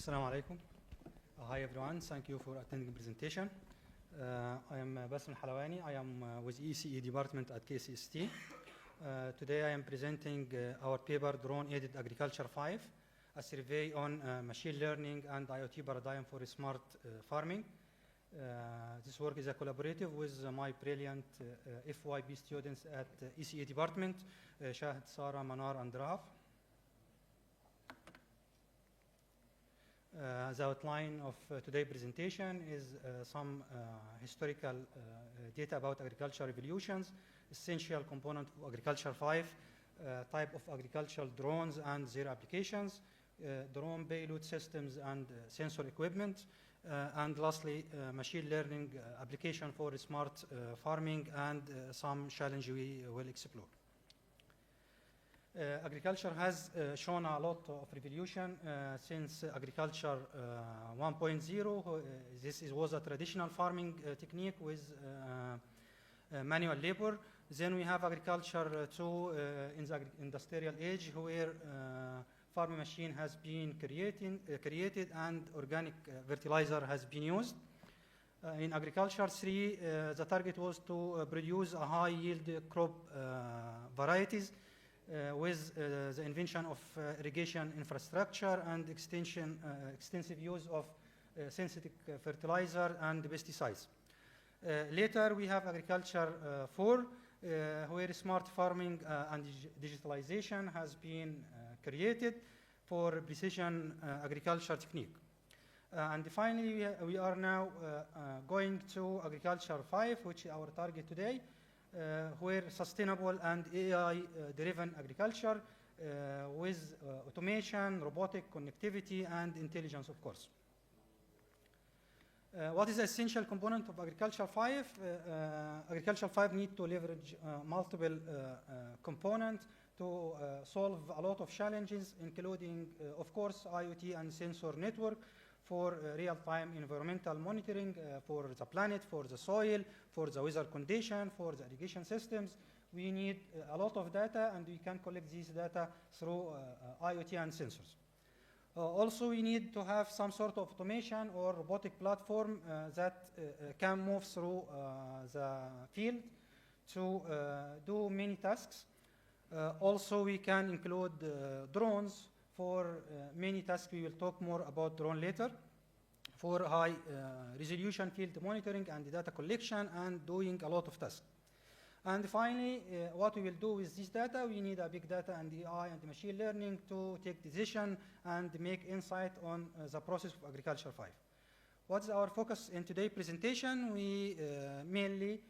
Assalamu alaikum. Hi everyone, thank you for attending the presentation. I am Basem ElHalawany. I am with ECE department at KCST. Today I am presenting our paper Drone Aided Agriculture 5, a survey on machine learning and IoT paradigm for smart farming. This work is a collaborative with my brilliant FYP students at ECE department, Shahad, Sara, Manar, and Rahaf. The outline of today's presentation is some historical data about agricultural revolutions, essential component of Agriculture 5, type of agricultural drones and their applications, drone payload systems and sensor equipment, and lastly, machine learning application for smart farming and some challenge we will explore. Agriculture has shown a lot of revolution since agriculture 1.0. This was a traditional farming technique with manual labor. Then we have agriculture 2 in the industrial age, where farming machine has been created and organic fertilizer has been used. In agriculture 3, the target was to produce a high yield crop varieties with the invention of irrigation infrastructure and extensive use of synthetic fertilizer and pesticides. Later, we have agriculture 4, where smart farming and digitalization has been created for precision agriculture technique. And finally, we are now going to agriculture 5, which is our target today, where sustainable and AI-driven agriculture with automation, robotic connectivity, and intelligence, of course. What is the essential component of Agriculture 5? Agriculture 5 needs to leverage multiple components to solve a lot of challenges, including, of course, IoT and sensor network for real-time environmental monitoring for the planet, for the soil, for the weather condition, for the irrigation systems. We need a lot of data, and we can collect these data through IoT and sensors. Also, we need to have some sort of automation or robotic platform that can move through the field to do many tasks. Also, we can include drones for many tasks. We will talk more about drone later, for high resolution field monitoring and data collection and doing a lot of tasks. And finally, what we will do with this data, we need a big data and AI and machine learning to take decision and make insight on the process of Agriculture 5. What's our focus in today's presentation? We mainly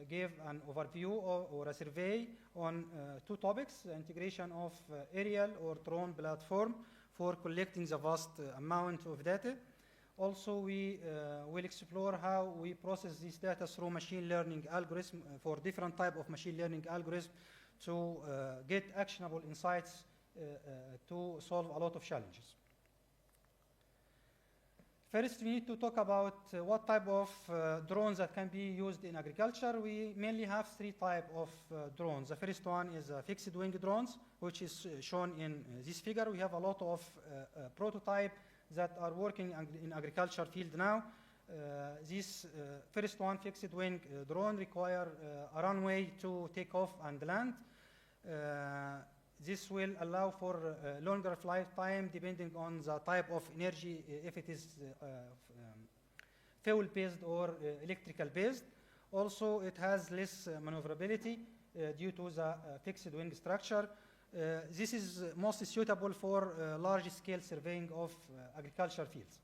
gave an overview or a survey on 2 topics: integration of aerial or drone platform for collecting the vast amount of data. Also, we will explore how we process this data through machine learning algorithms for different type of machine learning algorithms to get actionable insights to solve a lot of challenges. First, we need to talk about what type of drones that can be used in agriculture. We mainly have 3 types of drones. The first one is fixed-wing drones, which is shown in this figure. We have a lot of prototypes that are working in agriculture field now. This first one, fixed-wing drone, require a runway to take off and land. This will allow for longer flight time depending on the type of energy, if it is fuel-based or electrical-based. Also, it has less maneuverability due to the fixed-wing structure. This is most suitable for large-scale surveying of agriculture fields.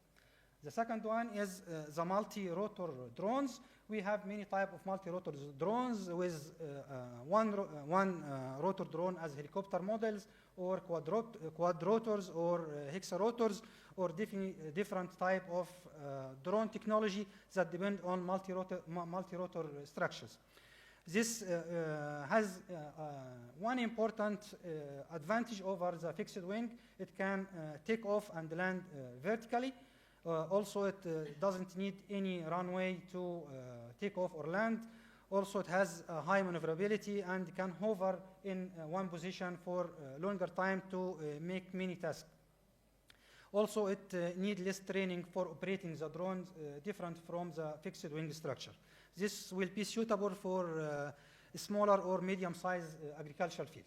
The second one is the multi-rotor drones. We have many types of multi-rotor drones with one rotor drone as helicopter models, or quadrotors, or hexarotors, or different type of drone technology that depend on multi-rotor structures. This has one important advantage over the fixed wing. It can take off and land vertically. Also, it doesn't need any runway to take off or land. Also, it has a high maneuverability and can hover in one position for longer time to make many tasks. Also, it needs less training for operating the drones, different from the fixed wing structure. This will be suitable for smaller or medium-sized agricultural field.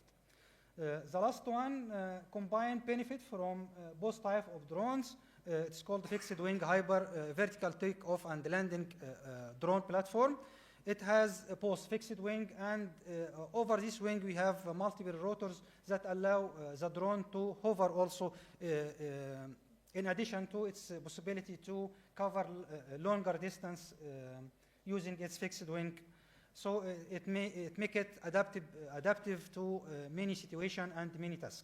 The last one, combined benefit from both type of drones. It's called fixed wing hyper vertical takeoff and landing drone platform. It has both fixed wing and over this wing we have multiple rotors that allow the drone to hover also in addition to its possibility to cover longer distance using its fixed wing. So it make it adaptive to many situations and many tasks.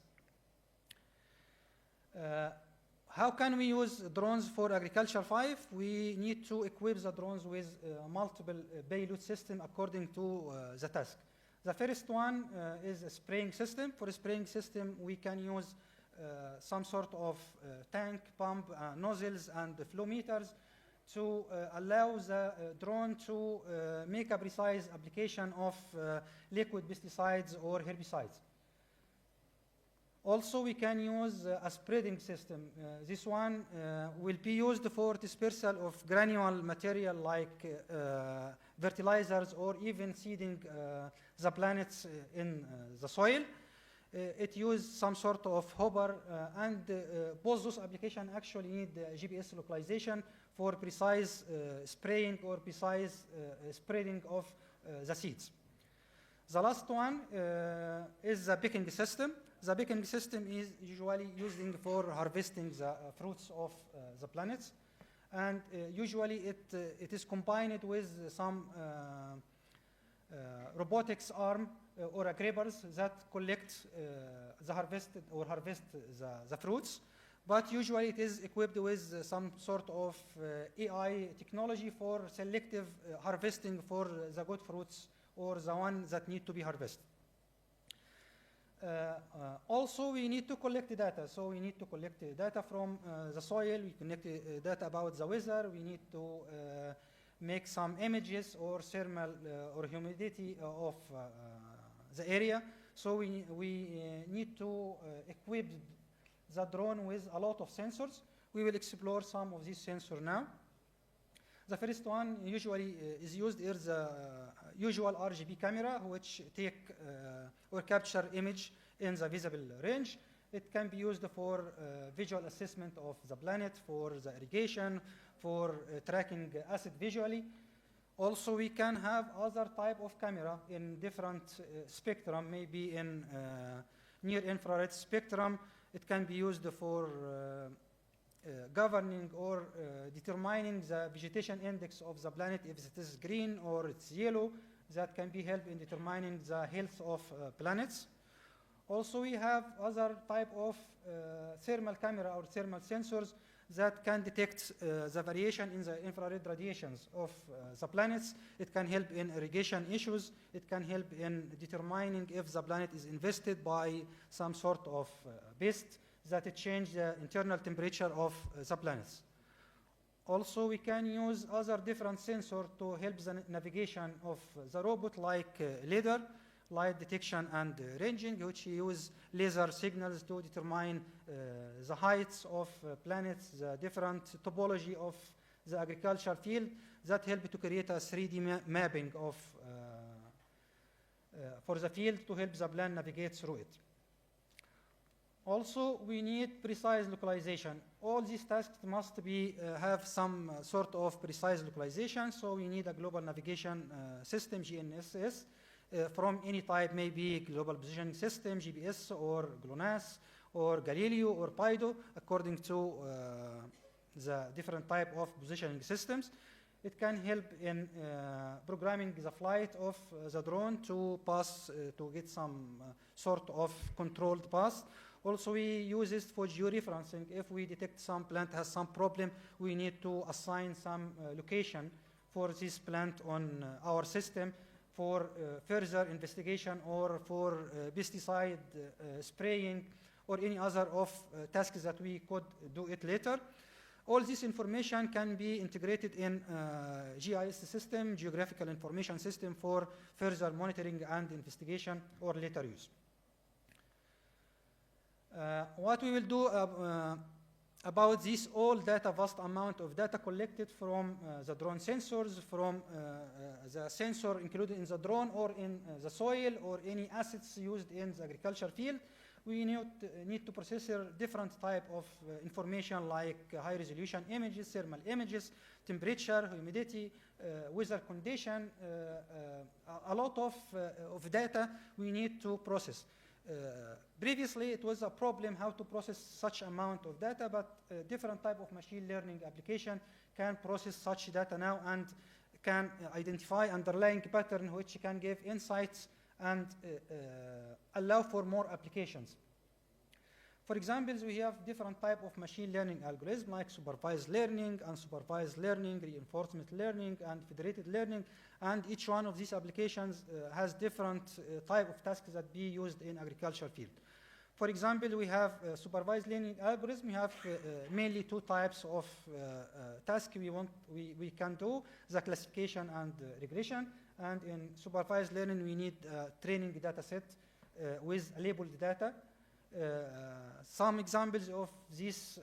How can we use drones for agriculture 5? We need to equip the drones with multiple payload system according to the task. The first one is a spraying system. For a spraying system, we can use some sort of tank, pump, nozzles, and flow meters to allow the drone to make a precise application of liquid pesticides or herbicides. Also, we can use a spreading system. This one will be used for dispersal of granular material like fertilizers or even seeding the plants in the soil. It uses some sort of hopper and both those applications actually need GPS localization for precise spraying or precise spreading of the seeds. The last one is the picking system. The picking system is usually used for harvesting the fruits of the planets, and usually it is combined with some robotics arm or a grabbers that collect the harvested or harvest the fruits. But usually it is equipped with some sort of AI technology for selective harvesting for the good fruits or the ones that need to be harvested. Also, we need to collect data. So we need to collect data from the soil. We collect data about the weather. We need to make some images or thermal or humidity of the area. So we need to equip the drone with a lot of sensors. We will explore some of these sensors now. The first one usually is used is the usual RGB camera, which take or capture image in the visible range. It can be used for visual assessment of the planet, for the irrigation, for tracking acid visually. Also, we can have other type of camera in different spectrum, maybe in near infrared spectrum. It can be used for governing or determining the vegetation index of the planet, if it is green or it's yellow. That can be help in determining the health of planets. Also, we have other type of thermal camera or thermal sensors that can detect the variation in the infrared radiations of the planets. It can help in irrigation issues. It can help in determining if the planet is invested by some sort of pest that change the internal temperature of the planets. Also, we can use other different sensors to help the navigation of the robot, like LiDAR, light detection and ranging, which use laser signals to determine the heights of planets, the different topology of the agricultural field that help to create a 3D mapping of for the field to help the plant navigate through it. Also, we need precise localization. All these tasks must be have some sort of precise localization, so we need a global navigation system, GNSS, from any type, maybe global positioning system, GPS, or GLONASS, or Galileo, or PIDO, according to the different type of positioning systems. It can help in programming the flight of the drone to pass, to get some sort of controlled path. Also, we use this for georeferencing. If we detect some plant has some problem, we need to assign some location for this plant on our system for further investigation or for pesticide spraying or any other of tasks that we could do it later. All this information can be integrated in GIS system, geographical information system, for further monitoring and investigation or later use. What we will do about this all data, vast amount of data collected from the drone sensors, from the sensor included in the drone or in the soil or any assets used in the agriculture field. We need to process different type of information like high resolution images, thermal images, temperature, humidity, weather condition, a lot of data we need to process. Previously, it was a problem how to process such amount of data, but different type of machine learning application can process such data now and can identify underlying pattern which can give insights and allow for more applications. For example, we have different type of machine learning algorithms like supervised learning, unsupervised learning, reinforcement learning, and federated learning. And each one of these applications has different type of tasks that be used in agriculture field. For example, we have supervised learning algorithm. We have mainly two types of tasks we can do, the classification and regression. And in supervised learning, we need training data set with labeled data. Some examples of this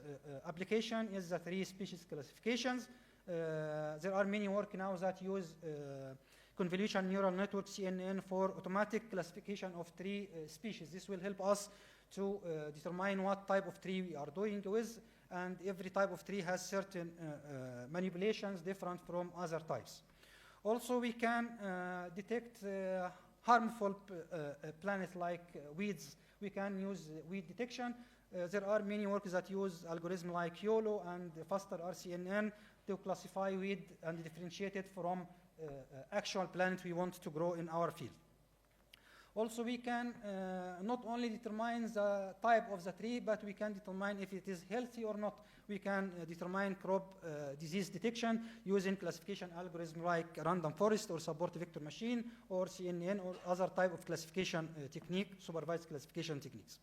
application is the 3 species classifications. There are many work now that use convolutional neural network CNN for automatic classification of 3 species. This will help us to determine what type of tree we are doing with, and every type of tree has certain manipulations different from other types. Also, we can detect harmful plants like weeds. We can use weed detection. There are many works that use algorithms like YOLO and faster RCNN to classify weed and differentiate it from actual plant we want to grow in our field. Also, we can not only determine the type of the tree, but we can determine if it is healthy or not. We can determine crop disease detection using classification algorithms like random forest or support vector machine or CNN or other type of classification technique, supervised classification techniques.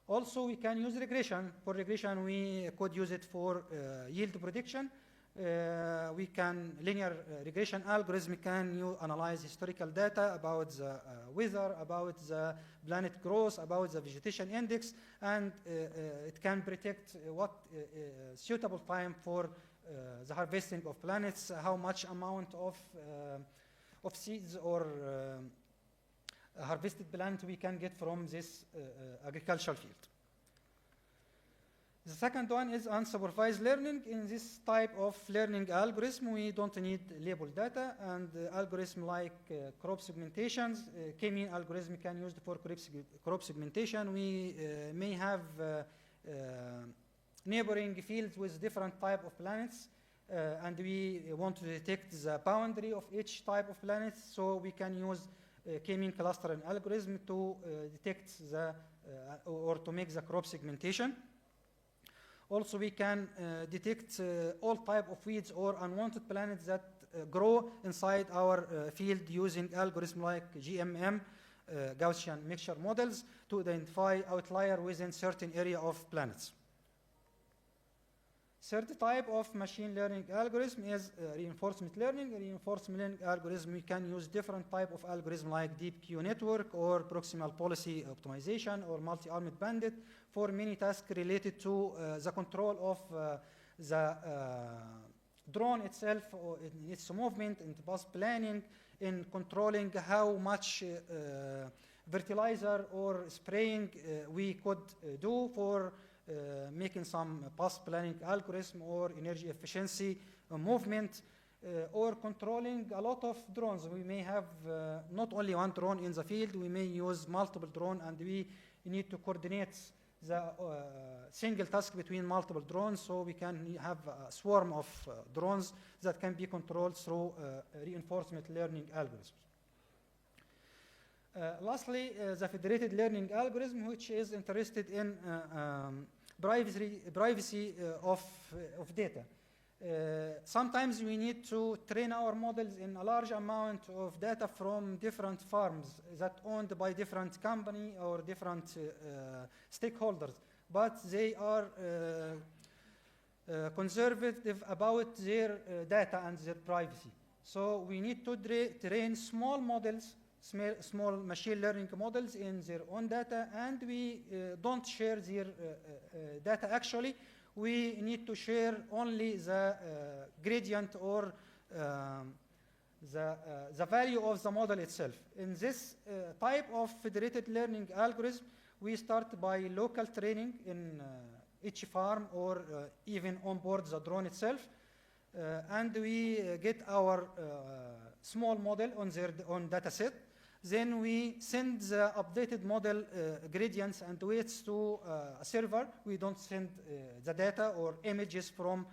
Also, we can use regression. For regression, we could use it for yield prediction. We can linear regression algorithm can analyze historical data about the weather, about the planet growth, about the vegetation index, and it can predict what suitable time for the harvesting of plants, how much amount of seeds or harvested plant we can get from this agricultural field. The second one is unsupervised learning. In this type of learning algorithm, we don't need labeled data, and algorithm like crop segmentations, K-mean algorithm can use for crop segmentation. We may have neighboring fields with different type of planets, and we want to detect the boundary of each type of planet, so we can use K-mean clustering algorithm to detect the or to make the crop segmentation. Also, we can detect all type of weeds or unwanted plants that grow inside our field using algorithms like GMM, Gaussian mixture models, to identify outlier within certain area of planets. Third type of machine learning algorithm is reinforcement learning. Reinforcement learning algorithm, we can use different type of algorithm like deep Q network or proximal policy optimization or multi-armed bandit for many tasks related to the control of the drone itself, or in its movement, in bus planning, in controlling how much fertilizer or spraying we could do for making some bus planning algorithm or energy efficiency movement, or controlling a lot of drones. We may have not only one drone in the field, we may use multiple drones, and we need to coordinate the single task between multiple drones, so we can have a swarm of drones that can be controlled through reinforcement learning algorithms. Lastly, the federated learning algorithm, which is interested in privacy of data. Sometimes we need to train our models in a large amount of data from different farms that owned by different company or different stakeholders, but they are conservative about their data and their privacy. So we need to train small models, small machine learning models in their own data, and we don't share their data actually. we need to share only the gradient or the value of the model itself. In this type of federated learning algorithm, we start by local training in each farm or even on board the drone itself. And we get our small model on data set. Then we send the updated model gradients and weights to a server. We don't send the data or images from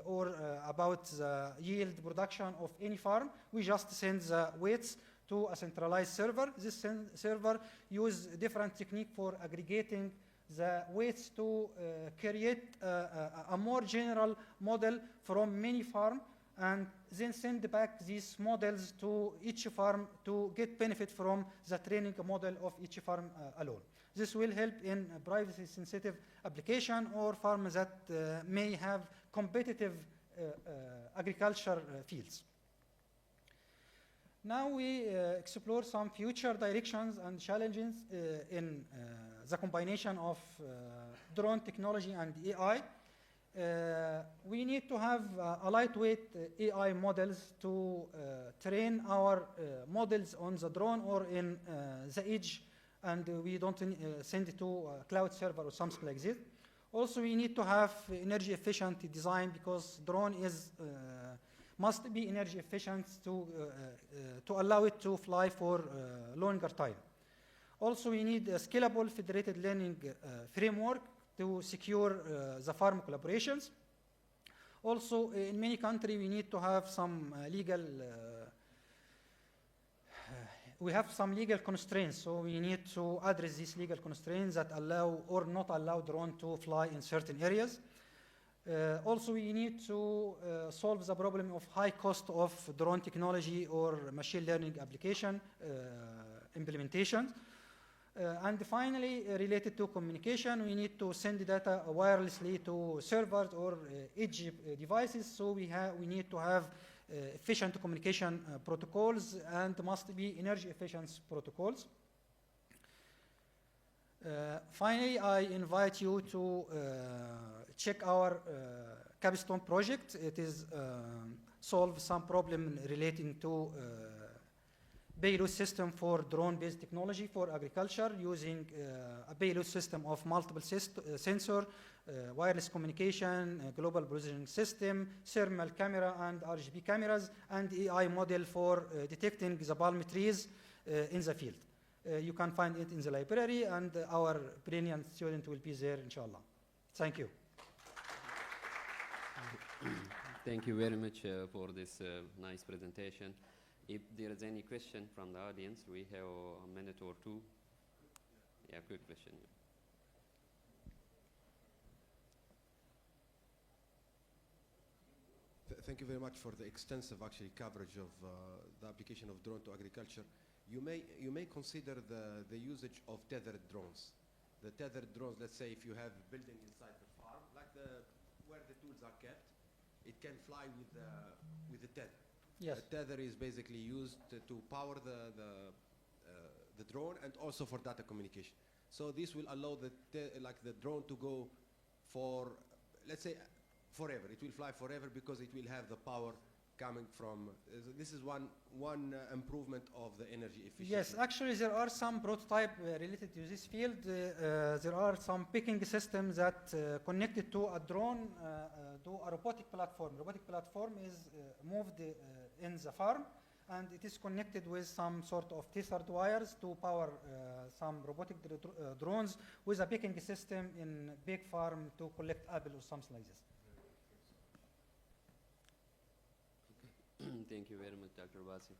or about the yield production of any farm. We just send the weights to a centralized server. This server uses different technique for aggregating the weights to create a more general model from many farms, and then send back these models to each farm to get benefit from the training model of each farm alone. This will help in privacy-sensitive application or farms that may have competitive agriculture fields. Now we explore some future directions and challenges in the combination of drone technology and AI. We need to have a lightweight AI models to train our models on the drone or in the edge, and we don't send it to a cloud server or something like this. Also, we need to have energy efficient design because drone is must be energy efficient to allow it to fly for longer time. Also, we need a scalable federated learning framework to secure the farm collaborations. Also, in many countries, we need to have some legal constraints, so we need to address these legal constraints that allow or not allow drone to fly in certain areas. Also, we need to solve the problem of high cost of drone technology or machine learning application implementation. And finally, related to communication, we need to send data wirelessly to servers or edge devices, so we need to have efficient communication protocols and must be energy efficient protocols. Finally, I invite you to check our capstone project. It is solve some problem relating to payload system for drone-based technology for agriculture using a payload system of multiple sensor, wireless communication, global positioning system, thermal camera and RGB cameras, and AI model for detecting the palm trees in the field. You can find it in the library, and our brilliant student will be there, inshallah. Thank you. Thank you very much for this nice presentation. If there is any question from the audience, we have a minute or two. Yeah, quick question. Thank you very much for the extensive actually coverage of the application of drone to agriculture. You may consider the usage of tethered drones. The tethered drones, let's say if you have a building inside the farm, like where the tools are kept, it can fly with the tether. Yes. The tether is basically used to power the drone and also for data communication. So this will allow the drone to go for, let's say, forever. It will fly forever because it will have the power coming from. This is one improvement of the energy efficiency. Yes, actually there are some prototype related to this field. There are some picking systems that connected to a drone, to a robotic platform. Robotic platform is moved in the farm, and it is connected with some sort of tethered wires to power some robotic drones with a picking system in big farm to collect apple or something like this. Thank you very much, Dr. Basem.